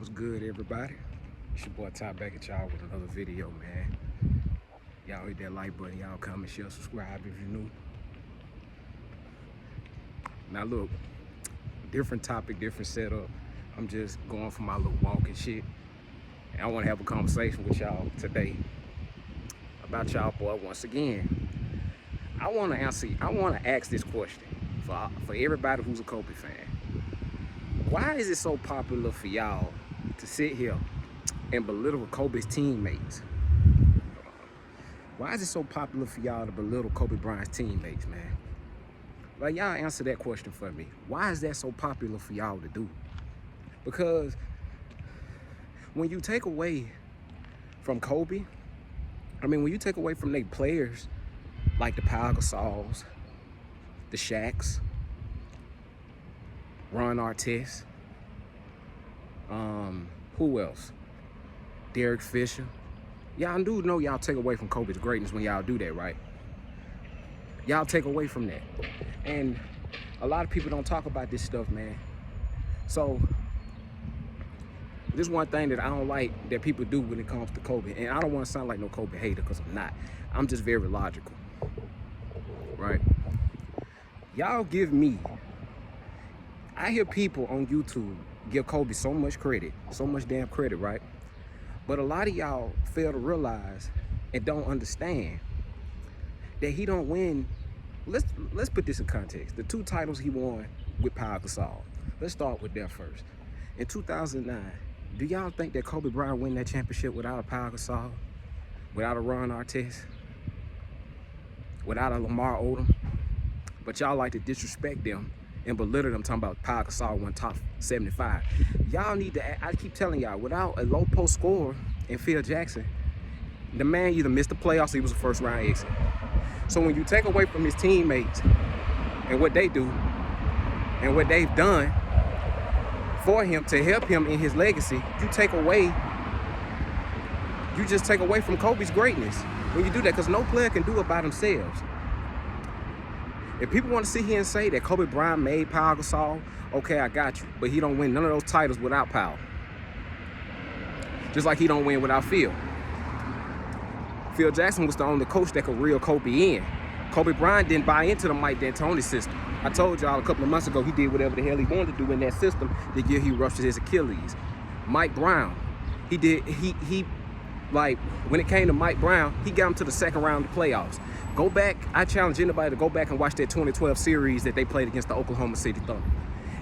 What's good, everybody? It's your boy Ty back at y'all with another video, man. Y'all hit that like button, y'all comment, share, subscribe if you're new. Now look, different topic, different setup. I'm just going for my little walk and shit. And I want to have a conversation with y'all today about y'all boy once again. I want to ask this question for everybody who's a Kobe fan. Why is it so popular for y'all to sit here and belittle Kobe's teammates? Why is it so popular for y'all to belittle Kobe Bryant's teammates, man? Like, y'all answer that question for me. Why is that so popular for y'all to do? Because when you take away from Kobe, when you take away from their players, like the Pau Gasols, the Shaqs, Ron Artest, who else? Derek Fisher. Y'all do know y'all take away from Kobe's greatness when y'all do that, right? Y'all take away from that. And a lot of people don't talk about this stuff, man. So this is one thing that I don't like that people do when it comes to Kobe. And I don't want to sound like no Kobe hater, because I'm not. I'm just very logical, right? Y'all give me, I hear people on YouTube give Kobe so much credit, so much damn credit, right? But a lot of y'all fail to realize and don't understand that he don't win. Let's put this in context. The 2 titles he won with Pau Gasol. Let's start with that first. In 2009, do y'all think that Kobe Bryant win that championship without a Pau Gasol, without a Ron Artest, without a Lamar Odom? But y'all like to disrespect them and belittle them, talking about Pau Gasol won top 75. Y'all need to, I keep telling y'all, without a low post scorer and Phil Jackson, the man either missed the playoffs or he was a first round exit. So when you take away from his teammates and what they do and what they've done for him to help him in his legacy, you just take away from Kobe's greatness when you do that, because no player can do it by themselves. If people want to sit here and say that Kobe Bryant made Pau Gasol, okay, I got you. But he don't win none of those titles without Pau. Just like he don't win without Phil. Phil Jackson was the only coach that could reel Kobe in. Kobe Bryant didn't buy into the Mike D'Antoni system. I told y'all a couple of months ago he did whatever the hell he wanted to do in that system the year he ruptured his Achilles. Mike Brown, like, when it came to Mike Brown, he got him to the second round of the playoffs. Go back, I challenge anybody to go back and watch that 2012 series that they played against the Oklahoma City Thunder.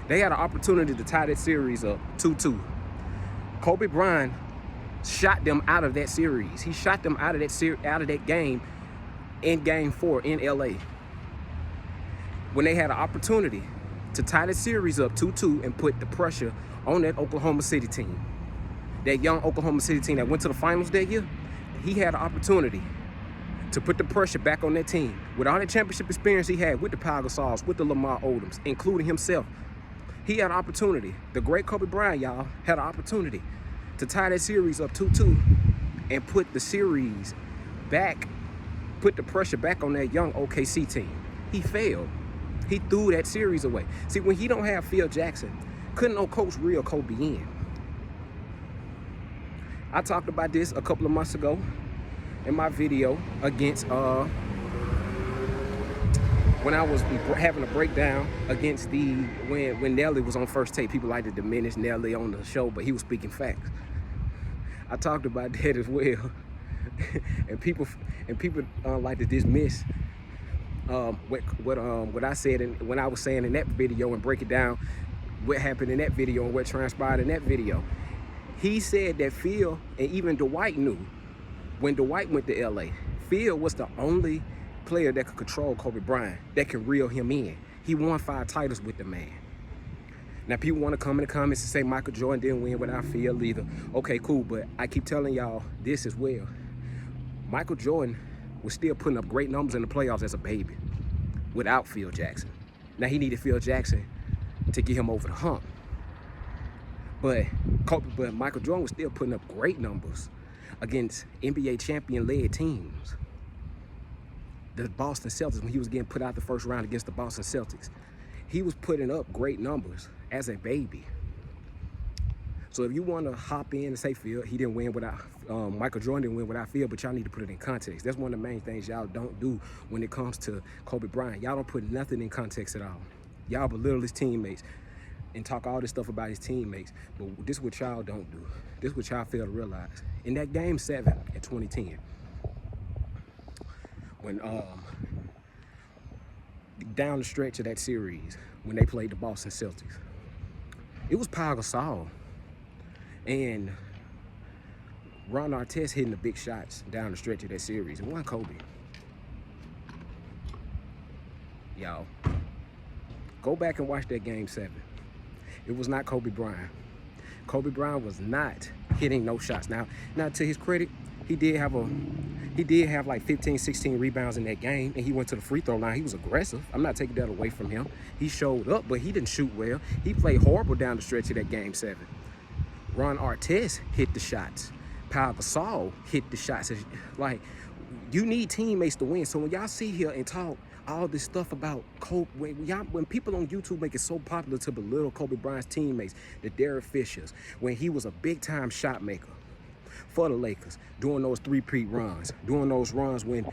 They had an opportunity to tie that series up 2-2. Kobe Bryant shot them out of that series. He shot them out of that game in Game 4 in LA. When they had an opportunity to tie the series up 2-2 and put the pressure on that Oklahoma City team, that young Oklahoma City team that went to the finals that year, he had an opportunity to put the pressure back on that team. With all the championship experience he had with the Pau Gasols, with the Lamar Odoms, including himself, he had an opportunity. The great Kobe Bryant, y'all, had an opportunity to tie that series up 2-2 and put the series back, put the pressure back on that young OKC team. He failed. He threw that series away. See, when he don't have Phil Jackson, couldn't no coach reel Kobe in. I talked about this a couple of months ago in my video against, when I was having a breakdown against when Nelly was on First Take. People like to diminish Nelly on the show, but he was speaking facts. I talked about that as well. and people like to dismiss what I said when I was saying in that video and break it down what happened in that video and what transpired in that video. He said that Phil and even Dwight knew when Dwight went to LA, Phil was the only player that could control Kobe Bryant, that can reel him in. He won 5 titles with the man. Now people want to come in the comments and say Michael Jordan didn't win without Phil either. Okay, cool, but I keep telling y'all this as well. Michael Jordan was still putting up great numbers in the playoffs as a baby without Phil Jackson. Now he needed Phil Jackson to get him over the hump. But Michael Jordan was still putting up great numbers against NBA champion-led teams. The Boston Celtics, when he was getting put out the first round against the Boston Celtics, he was putting up great numbers as a baby. So if you want to hop in and say Phil, he didn't win without Michael Jordan didn't win without Phil, but y'all need to put it in context. That's one of the main things y'all don't do when it comes to Kobe Bryant. Y'all don't put nothing in context at all. Y'all belittle his teammates and talk all this stuff about his teammates, but this is what y'all don't do. This is what y'all fail to realize. In that Game 7 in 2010, when down the stretch of that series, when they played the Boston Celtics, it was Pau Gasol and Ron Artest hitting the big shots down the stretch of that series. It wasn't Kobe. Y'all, go back and watch that Game 7. It was not Kobe Bryant. Kobe Bryant was not hitting no shots. Now to his credit, he did have like 15, 16 rebounds in that game, and he went to the free throw line. He was aggressive. I'm not taking that away from him. He showed up, but he didn't shoot well. He played horrible down the stretch of that Game 7. Ron Artest hit the shots. Pau Gasol hit the shots. Like, you need teammates to win. So when y'all sit here and talk all this stuff about Kobe, when people on YouTube make it so popular to belittle Kobe Bryant's teammates, the Derek Fishers, when he was a big-time shot maker for the Lakers, doing those three-peat runs, doing those runs when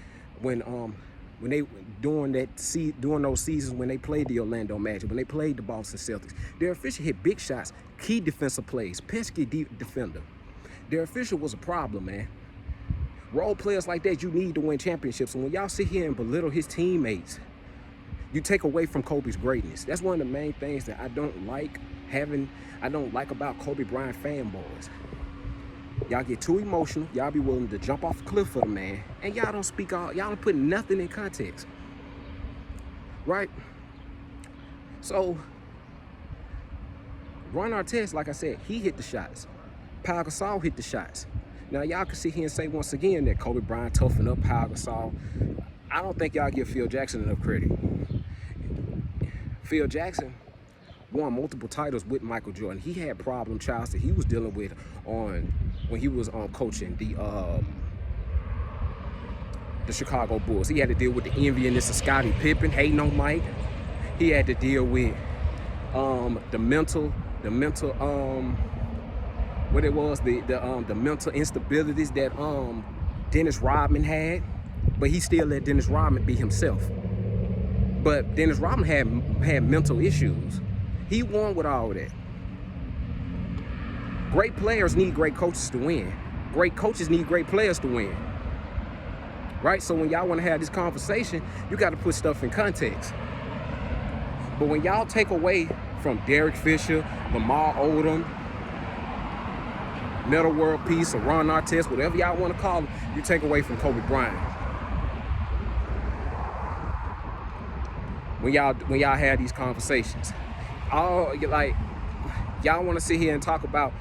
they during those seasons when they played the Orlando Magic, when they played the Boston Celtics. Derek Fisher hit big shots, key defensive plays, pesky defender. Derek Fisher was a problem, man. Role players like that, you need to win championships. And when y'all sit here and belittle his teammates, you take away from Kobe's greatness. That's one of the main things that I don't like about Kobe Bryant fanboys. Y'all get too emotional. Y'all be willing to jump off a cliff for the man. And y'all don't put nothing in context. Right? So, Ron Artest, like I said, he hit the shots. Pau Gasol hit the shots. Now, y'all can sit here and say once again that Kobe Bryant toughened up Pau Gasol. I don't think y'all give Phil Jackson enough credit. Phil Jackson won multiple titles with Michael Jordan. He had problem childs that he was dealing with when he was coaching the Chicago Bulls. He had to deal with the enviness of Scottie Pippen, hating on Mike. He had to deal with the mental instabilities that Dennis Rodman had, but he still let Dennis Rodman be himself. But Dennis Rodman had mental issues. He won with all of that. Great players need great coaches to win. Great coaches need great players to win. Right? So when y'all want to have this conversation, you got to put stuff in context. But when y'all take away from Derek Fisher, Lamar Odom, Metal World Peace, or Ron Artest, whatever y'all want to call him, you take away from Kobe Bryant. When y'all have these conversations, y'all want to sit here and talk about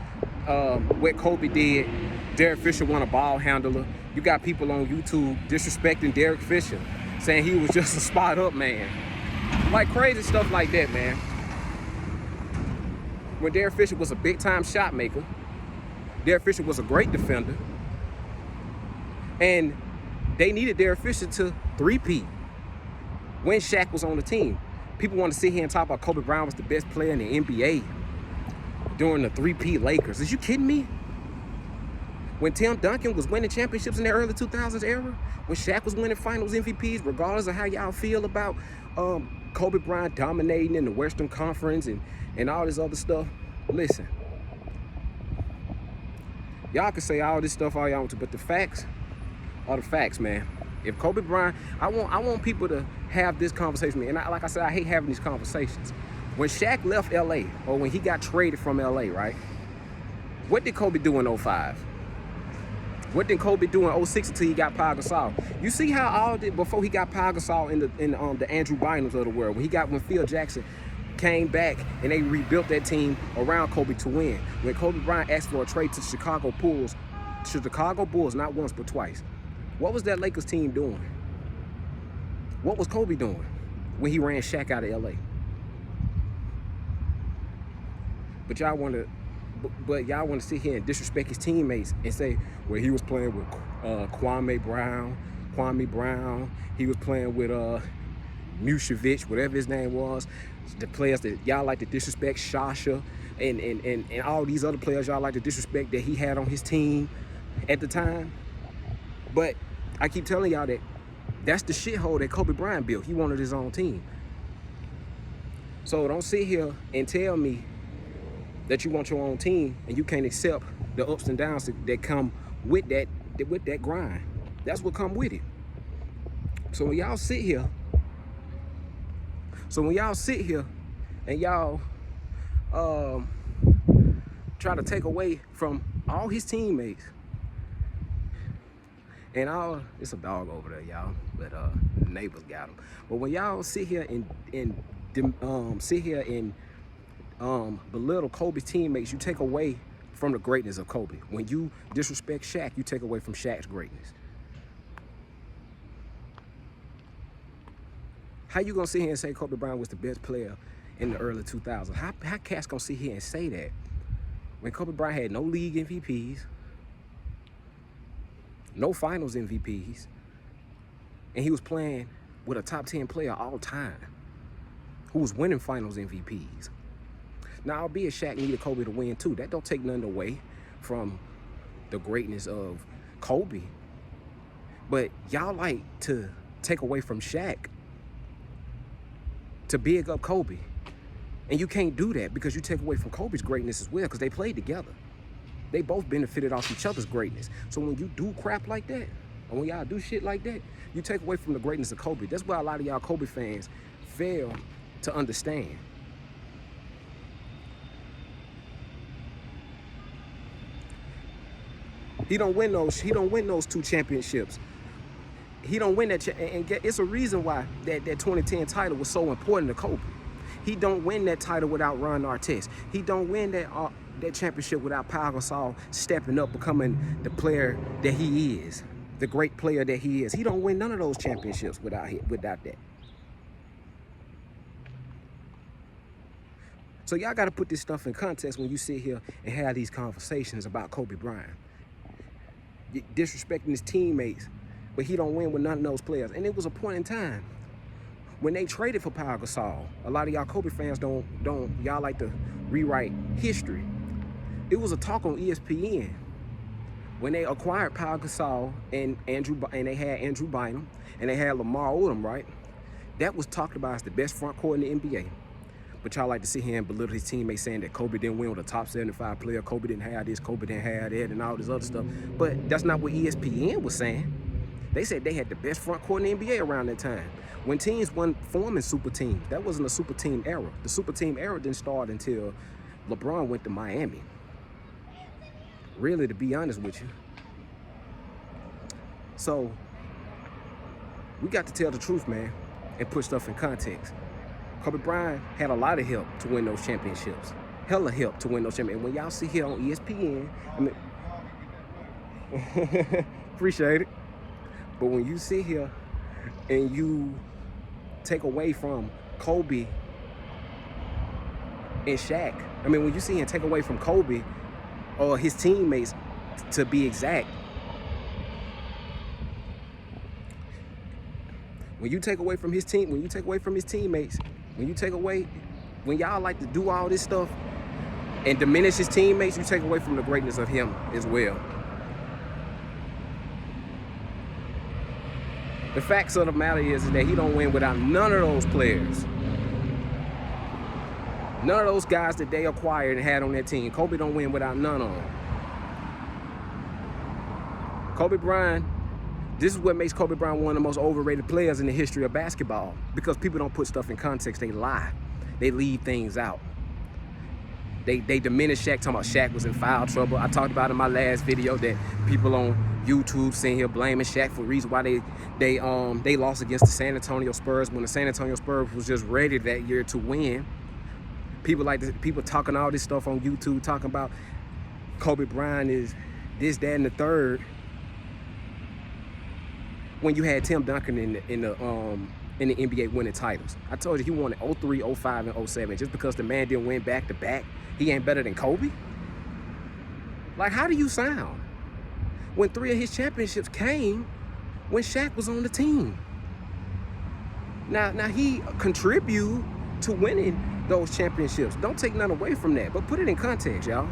what Kobe did. Derek Fisher won a ball handler. You got people on YouTube disrespecting Derek Fisher, saying he was just a spot up man. Like crazy stuff like that, man. When Derek Fisher was a big time shot maker, Derek Fisher was a great defender, and they needed Derek Fisher to three-peat when Shaq was on the team. People want to sit here and talk about Kobe Bryant was the best player in the NBA during the three-peat Lakers. Is you kidding me? When Tim Duncan was winning championships in the early 2000s era, when Shaq was winning finals MVPs, regardless of how y'all feel about Kobe Bryant dominating in the Western Conference and all this other stuff, listen. Y'all can say all this stuff all y'all want to, but the facts are the facts, man. If Kobe Bryant, I want people to have this conversation. And like I said, I hate having these conversations. When Shaq left LA, or when he got traded from LA, right? What did Kobe do in 05? What did Kobe do in 06 until he got Pau Gasol? You see how all did before he got Pau Gasol in the Andrew Bynums of the world, when Phil Jackson came back and they rebuilt that team around Kobe to win. When Kobe Bryant asked for a trade to the Chicago Bulls, not once but twice. What was that Lakers team doing? What was Kobe doing when he ran Shaq out of LA? But y'all want to sit here and disrespect his teammates and say, well, he was playing with Kwame Brown. He was playing with Mushevich, whatever his name was. The players that y'all like to disrespect, Shasha, and all these other players y'all like to disrespect that he had on his team at the time. But I keep telling y'all that that's the shithole that Kobe Bryant built. He wanted his own team. So don't sit here and tell me that you want your own team and you can't accept the ups and downs that come with that grind. That's what come with it. So when y'all sit here and y'all try to take away from all his teammates and all, it's a dog over there, y'all, but the neighbors got him. But when y'all sit here and belittle Kobe's teammates, you take away from the greatness of Kobe. When you disrespect Shaq, you take away from Shaq's greatness. How you gonna sit here and say Kobe Bryant was the best player in the early 2000s? How cats gonna sit here and say that when Kobe Bryant had no league MVPs, no finals MVPs, and he was playing with a top 10 player all time who was winning finals MVPs? Now, albeit Shaq needed Kobe to win too. That don't take nothing away from the greatness of Kobe. But y'all like to take away from Shaq to big up Kobe. And you can't do that because you take away from Kobe's greatness as well, because they played together. They both benefited off each other's greatness. So when you do crap like that, or when y'all do shit like that, you take away from the greatness of Kobe. That's why a lot of y'all Kobe fans fail to understand. He don't win those 2 championships. He don't win that, and it's a reason why that 2010 title was so important to Kobe. He don't win that title without Ron Artest. He don't win that championship without Pau Gasol stepping up, becoming the player that he is, the great player that he is. He don't win none of those championships without that. So y'all got to put this stuff in context when you sit here and have these conversations about Kobe Bryant. Disrespecting his teammates, but he don't win with none of those players. And it was a point in time when they traded for Pau Gasol. A lot of y'all Kobe fans y'all like to rewrite history. It was a talk on ESPN when they acquired Pau Gasol and they had Andrew Bynum and they had Lamar Odom, right? That was talked about as the best front court in the NBA. But y'all like to sit here and belittle his teammates, saying that Kobe didn't win with a top 75 player, Kobe didn't have this, Kobe didn't have that, and all this other stuff. But that's not what ESPN was saying. They said they had the best front court in the NBA around that time. When teams weren't forming super teams, that wasn't a super team era. The super team era didn't start until LeBron went to Miami. Really, to be honest with you. So, we got to tell the truth, man, and put stuff in context. Kobe Bryant had a lot of help to win those championships. Hella help to win those championships. And when y'all sit here on ESPN, appreciate it. But when you sit here and you take away from Kobe and Shaq, when you sit here and take away from Kobe or his teammates, to be exact, when you take away from his team, when you take away from his teammates, when y'all like to do all this stuff and diminish his teammates, you take away from the greatness of him as well. The facts of the matter is that he don't win without none of those players. None of those guys that they acquired and had on their team. Kobe don't win without none of them. Kobe Bryant, this is what makes Kobe Bryant one of the most overrated players in the history of basketball, because people don't put stuff in context. They lie. They leave things out. They diminish Shaq, talking about Shaq was in foul trouble. I talked about in my last video that people on YouTube sitting here blaming Shaq for the reason why they lost against the San Antonio Spurs when the San Antonio Spurs was just ready that year to win. People talking all this stuff on YouTube, talking about Kobe Bryant is this, that, and the third. When you had Tim Duncan in the NBA winning titles. I told you he won in 03, 05, and 07. Just because the man didn't win back-to-back, he ain't better than Kobe? Like, how do you sound when 3 of his championships came when Shaq was on the team? Now he contributed to winning those championships. Don't take none away from that, but put it in context, y'all.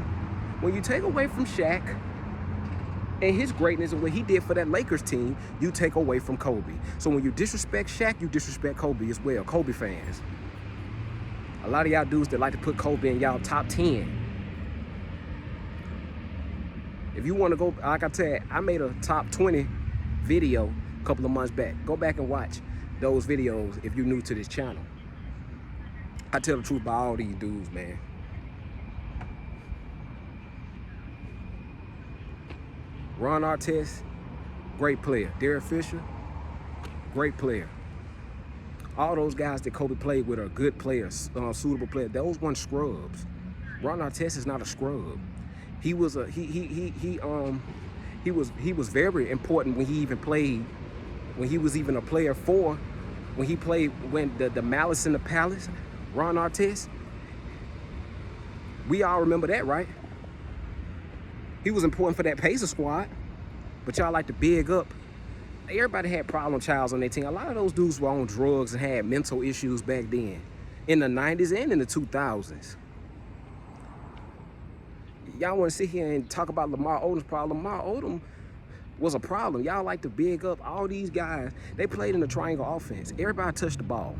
When you take away from Shaq and his greatness and what he did for that Lakers team, you take away from Kobe. So when you disrespect Shaq, you disrespect Kobe as well, Kobe fans. A lot of y'all dudes that like to put Kobe in y'all top 10. If you want to go, like I said, I made a top 20 video a couple of months back. Go back and watch those videos if you're new to this channel. I tell the truth about all these dudes, man. Ron Artest, great player. Derek Fisher, great player. All those guys that Kobe played with are good players, suitable players. Those weren't scrubs. Ron Artest is not a scrub. He was a he was very important when he even played, when he was even a player for, when he played when the Malice in the Palace, Ron Artest. We all remember that, right? He was important for that Pacer squad, but y'all like to big up. Everybody had problem childs on their team. A lot of those dudes were on drugs and had mental issues back then, in the 90s and in the 2000s. Y'all want to sit here and talk about Lamar Odom's problem. Lamar Odom was a problem. Y'all like to big up all these guys. They played in the triangle offense. Everybody touched the ball.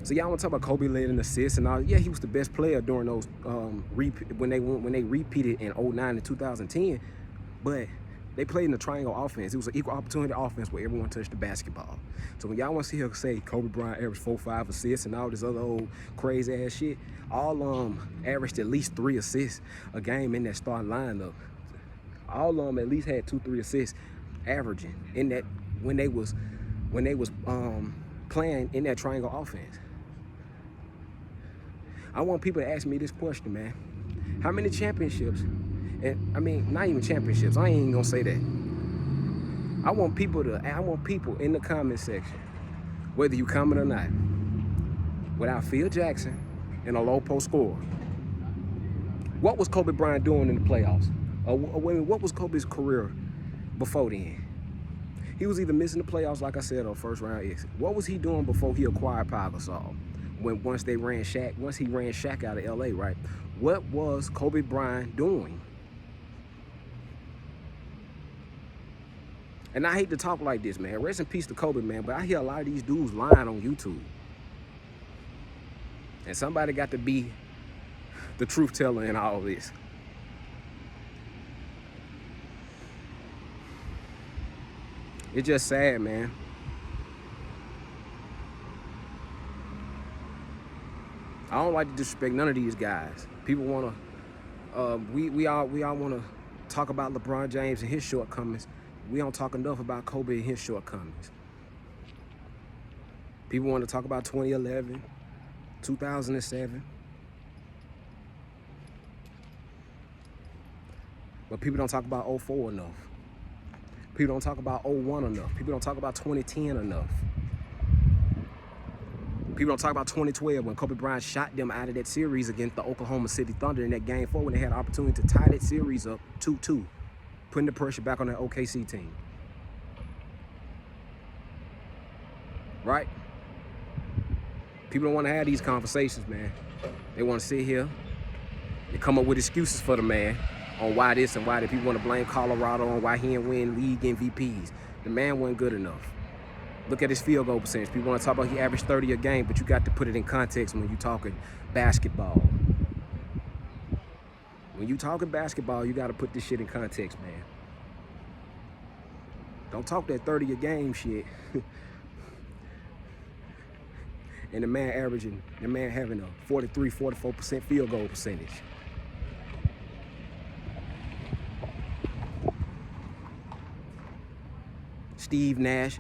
So y'all want to talk about Kobe led in assists and all. Yeah, he was the best player during those when they repeated in 09 and 2010. But they played in the triangle offense. It was an equal opportunity offense where everyone touched the basketball. So when y'all want to see her say Kobe Bryant averaged 4-5 assists and all this other old crazy ass shit, all averaged at least 3 assists a game in that starting lineup. All of them at least had 2-3 assists averaging in that when they was playing in that triangle offense. I want people to ask me this question, man. How many championships? And I mean, not even championships. I ain't even gonna say that. I want people in the comment section, whether you comment or not, without Phil Jackson and a low post scorer. What was Kobe Bryant doing in the playoffs? What was Kobe's career before then? He was either missing the playoffs, like I said, or first round exit. What was he doing before he acquired Pau Gasol? Once he ran Shaq out of LA, right? What was Kobe Bryant doing? And I hate to talk like this, man. Rest in peace to Kobe, man. But I hear a lot of these dudes lying on YouTube. And somebody got to be the truth teller in all this. It's just sad, man. I don't like to disrespect none of these guys. People want to, we all want to talk about LeBron James and his shortcomings. We don't talk enough about Kobe and his shortcomings. People want to talk about 2011, 2007. But people don't talk about 04 enough. People don't talk about 01 enough. People don't talk about 2010 enough. People don't talk about 2012 when Kobe Bryant shot them out of that series against the Oklahoma City Thunder in that Game 4 when they had an opportunity to tie that series up 2-2, putting the pressure back on that OKC team. Right? People don't want to have these conversations, man. They want to sit here and come up with excuses for the man on why this and why that. People want to blame Colorado on why he didn't win league MVPs. The man wasn't good enough. Look at his field goal percentage. People want to talk about he averaged 30 a game, but you got to put it in context when you're talking basketball. When you're talking basketball, you got to put this shit in context, man. Don't talk that 30 a game shit. And the man having a 44% field goal percentage. Steve Nash,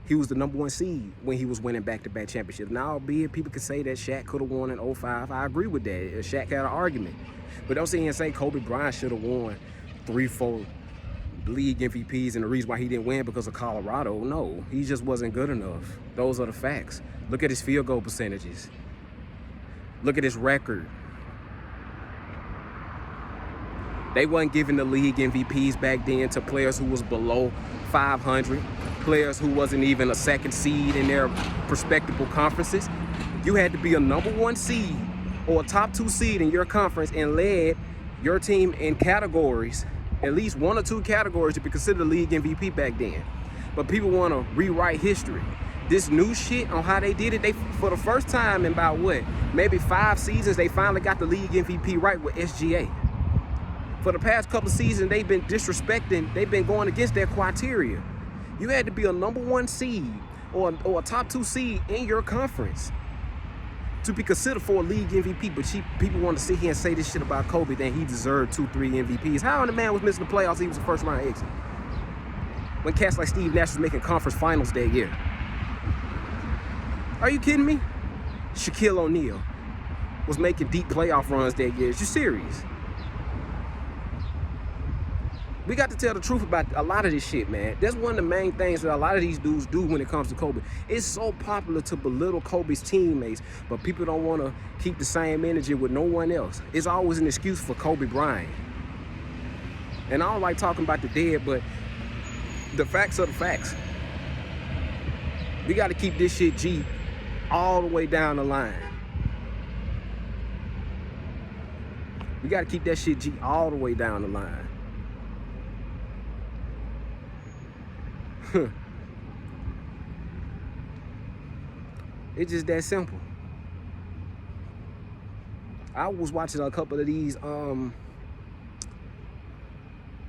he was the #1 seed when he was winning back-to-back championships. Now, albeit people could say that Shaq could have won in 05. I agree with that. Shaq had an argument. But don't sit here and say Kobe Bryant should have won 3-4 league MVPs and the reason why he didn't win because of Colorado. No, he just wasn't good enough. Those are the facts. Look at his field goal percentages. Look at his record. They wasn't giving the league MVPs back then to players who was below 500, players who wasn't even a second seed in their respectable conferences. You had to be a #1 seed or a top 2 seed in your conference and led your team in categories, at least 1 or 2 categories, to be considered the league MVP back then. But people want to rewrite history. This new shit on how they did it, they, for the first time in about what, maybe 5 seasons, they finally got the league MVP right with SGA. For the past couple of seasons, they've been disrespecting, they've been going against their criteria. You had to be a number 1 seed or a top 2 seed in your conference to be considered for a league MVP. But people want to sit here and say this shit about Kobe, that he deserved 2, 3 MVPs. How the man was missing the playoffs, he was a first round exit, when cats like Steve Nash was making conference finals that year? Are you kidding me? Shaquille O'Neal was making deep playoff runs that year. Is you serious? We got to tell the truth about a lot of this shit, man. That's one of the main things that a lot of these dudes do when it comes to Kobe. It's so popular to belittle Kobe's teammates, but people don't want to keep the same energy with no one else. It's always an excuse for Kobe Bryant. And I don't like talking about the dead, but the facts are the facts. We got to keep this shit G all the way down the line. We got to keep that shit G all the way down the line. It's just that simple. I was watching a couple of these, I'm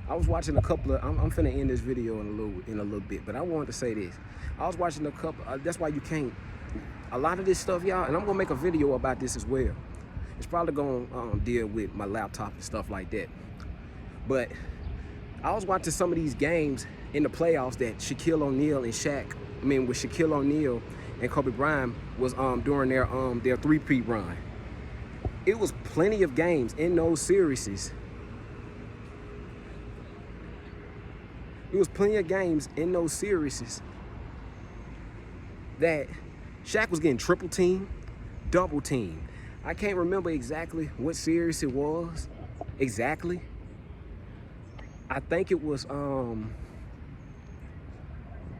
finna end this video in a little bit, but I wanted to say this. I was watching a couple, that's why you can't, a lot of this stuff, y'all, and I'm gonna make a video about this as well. It's probably gonna deal with my laptop and stuff like that. But I was watching some of these games in the playoffs that Shaquille O'Neal and with Shaquille O'Neal and Kobe Bryant was during their three-peat run. It was plenty of games in those series. It was plenty of games in those series that Shaq was getting triple teamed, double teamed. I can't remember exactly what series it was. Exactly. I think it was,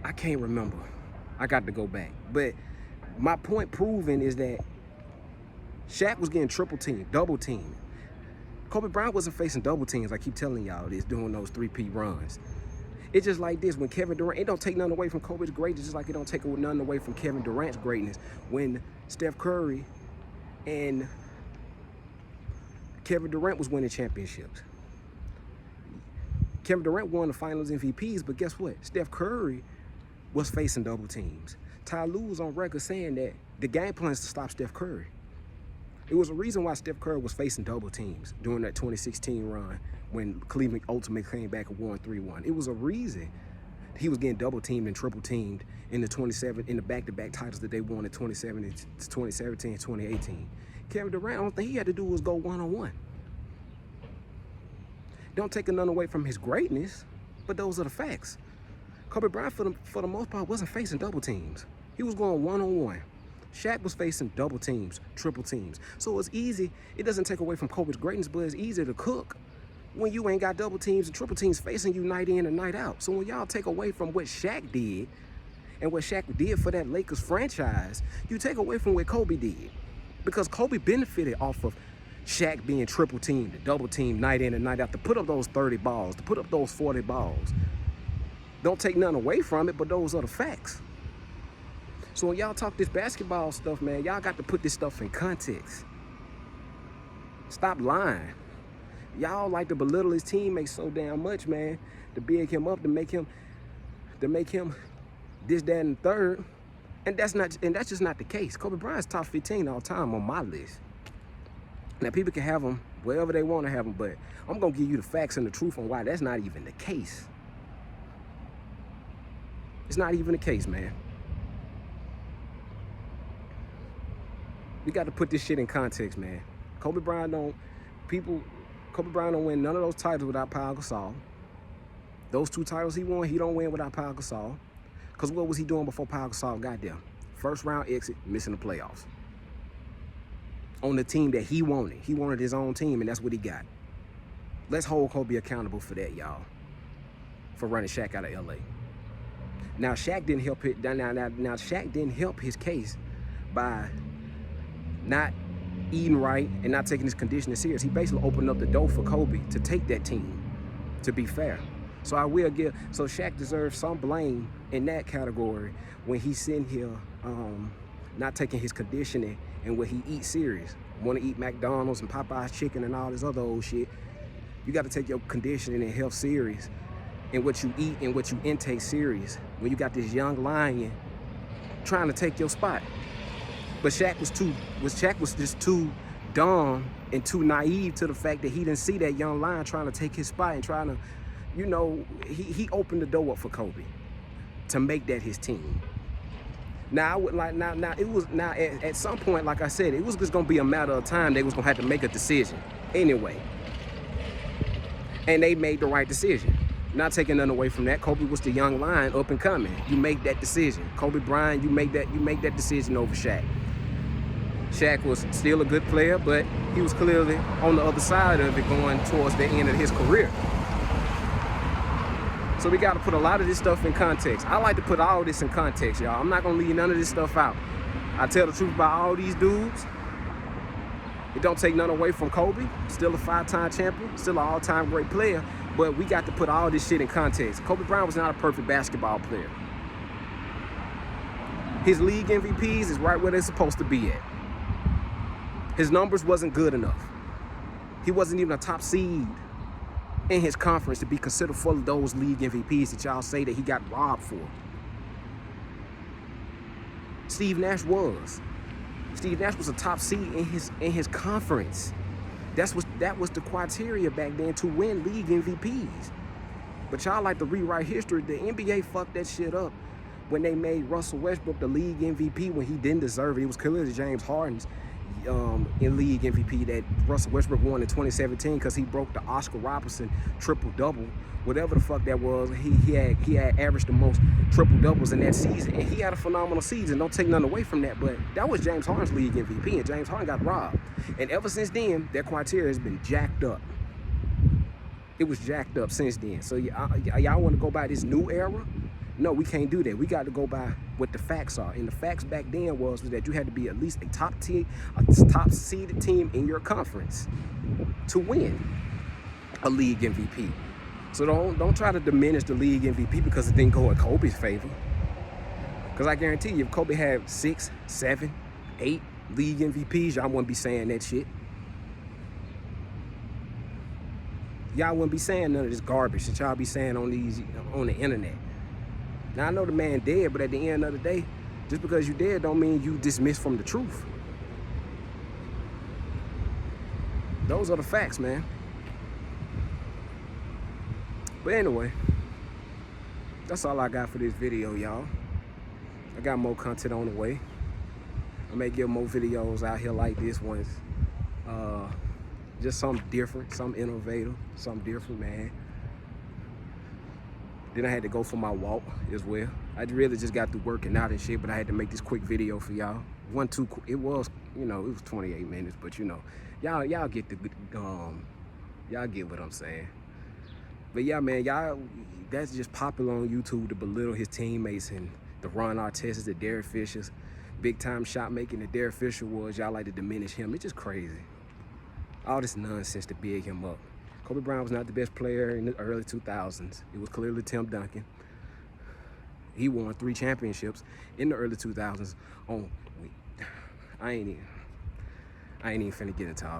I can't remember. I got to go back. But my point proven is that Shaq was getting triple teamed, double teamed. Kobe Bryant wasn't facing double teams. I keep telling y'all this, doing those three-peat runs. It's just like this, when Kevin Durant, it don't take nothing away from Kobe's greatness, just like it don't take nothing away from Kevin Durant's greatness. When Steph Curry and Kevin Durant was winning championships. Kevin Durant won the finals MVPs, but guess what? Steph Curry was facing double teams. Ty Lue was on record saying that the game plan is to stop Steph Curry. It was a reason why Steph Curry was facing double teams during that 2016 run when Cleveland ultimately came back and won 3-1. It was a reason he was getting double teamed and triple teamed in the back-to-back titles that they won in 2017, 2018. Kevin Durant, the only thing he had to do was go one-on-one. Don't take nothing away from his greatness, but those are the facts. Kobe Bryant, for the most part, wasn't facing double teams. He was going one-on-one. Shaq was facing double teams, triple teams. So it's easy. It doesn't take away from Kobe's greatness, but it's easy to cook when you ain't got double teams and triple teams facing you night in and night out. So when y'all take away from what Shaq did and what Shaq did for that Lakers franchise, you take away from what Kobe did. Because Kobe benefited off of Shaq being triple teamed, double teamed night in and night out, to put up those 30 balls, to put up those 40 balls. Don't take nothing away from it, but those are the facts. So when y'all talk this basketball stuff, man, y'all got to put this stuff in context. Stop lying. Y'all like to belittle his teammates so damn much, man, to big him up, to make him this, that, and the third. And that's just not the case. Kobe Bryant's top 15 all time on my list. Now, people can have them wherever they want to have them, but I'm going to give you the facts and the truth on why that's not even the case. It's not even the case, man. We got to put this shit in context, man. Kobe Bryant don't win none of those titles without Pau Gasol. Those 2 titles he won, he don't win without Pau Gasol. Because what was he doing before Pau Gasol got there? First round exit, missing the playoffs. On the team that he wanted. He wanted his own team, and that's what he got. Let's hold Kobe accountable for that, y'all. For running Shaq out of LA. Now Shaq didn't help it. Now Shaq didn't help his case by not eating right and not taking his conditioning serious, he basically opened up the door for Kobe to take that team, to be fair. So I will give, so Shaq deserves some blame in that category when he's sitting here not taking his conditioning and what he eats serious. Want to eat McDonald's and Popeye's chicken and all this other old shit. You got to take your conditioning and health serious, and what you eat and what you intake serious when you got this young lion trying to take your spot. But Shaq was just too dumb and too naive to the fact that he didn't see that young lion trying to take his spot and trying to, you know, he opened the door up for Kobe to make that his team. Now I would like at some point, like I said, it was just gonna be a matter of time. They was gonna have to make a decision anyway, and they made the right decision. Not taking nothing away from that. Kobe was the young lion, up and coming. You make that decision. Kobe Bryant, you make that decision over Shaq. Shaq was still a good player, but he was clearly on the other side of it, going towards the end of his career. So we got to put a lot of this stuff in context. I like to put all this in context, y'all. I'm not gonna leave none of this stuff out. I tell the truth about all these dudes. It don't take nothing away from Kobe. Still a 5-time champion, still an all-time great player. But we got to put all this shit in context. Kobe Bryant was not a perfect basketball player. His league MVPs is right where they're supposed to be at. His numbers wasn't good enough. He wasn't even a top seed in his conference to be considered for those league MVPs that y'all say that he got robbed for. Steve Nash was. Steve Nash was a top seed in his conference. That was the criteria back then to win league MVPs. But y'all like to rewrite history. The NBA fucked that shit up when they made Russell Westbrook the league MVP when he didn't deserve it. It was clearly James Harden's in league MVP that Russell Westbrook won in 2017 because he broke the Oscar Robertson triple-double. Whatever the fuck that was, he had averaged the most triple-doubles in that season, and he had a phenomenal season. Don't take nothing away from that, but that was James Harden's league MVP, and James Harden got robbed. And ever since then, that criteria has been jacked up. It was jacked up since then. So y'all want to go by this new era? No, we can't do that. We got to go by what the facts are. And the facts back then was that you had to be at least a top seeded team in your conference to win a league MVP. So don't try to diminish the league MVP because it didn't go in Kobe's favor. Because I guarantee you, if Kobe had 6, 7, 8 league MVPs, y'all wouldn't be saying that shit. Y'all wouldn't be saying none of this garbage that y'all be saying on the internet. Now, I know the man dead, but at the end of the day, just because you dead don't mean you dismissed from the truth. Those are the facts, man. But anyway, that's all I got for this video, y'all. I got more content on the way. I may get more videos out here like this one. Just something different, something innovative, something different, man. Then I had to go for my walk as well. I really just got through working out and shit, but I had to make this quick video for y'all. It was 28 minutes, but y'all get y'all get what I'm saying. But yeah, man, that's just popular on YouTube to belittle his teammates and the Ron Artests, the Derek Fishers, big time shot making that Derek Fisher was. Y'all like to diminish him. It's just crazy. All this nonsense to big him up. Kobe Bryant was not the best player in the early 2000s. It was clearly Tim Duncan. He won 3 championships in the early 2000s. I ain't even finna get into all that.